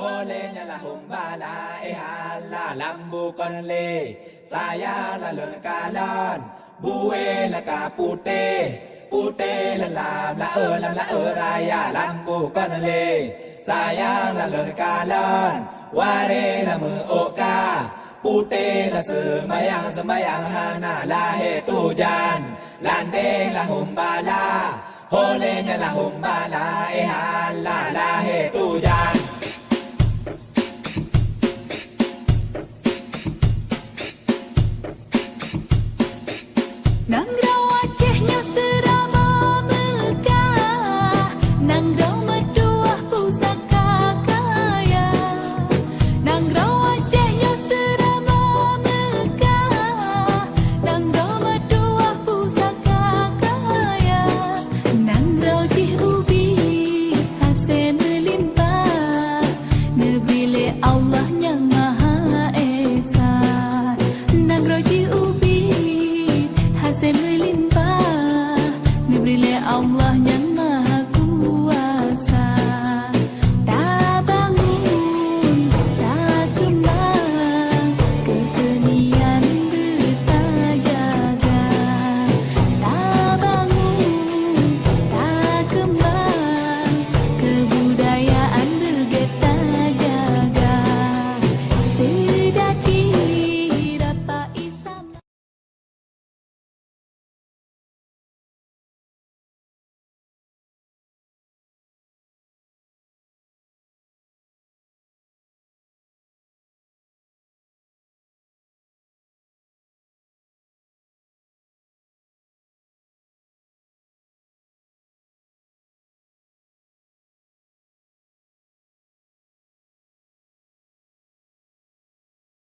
Olehnya la humbala ehala lambu konle saya la lon kalan bue la kapute pute la la raya lambu konle saya la lon kalan ware la muoka pute la semayang hana la he tujan lande la humbala olehnya la humbala ehala la he tujan Nang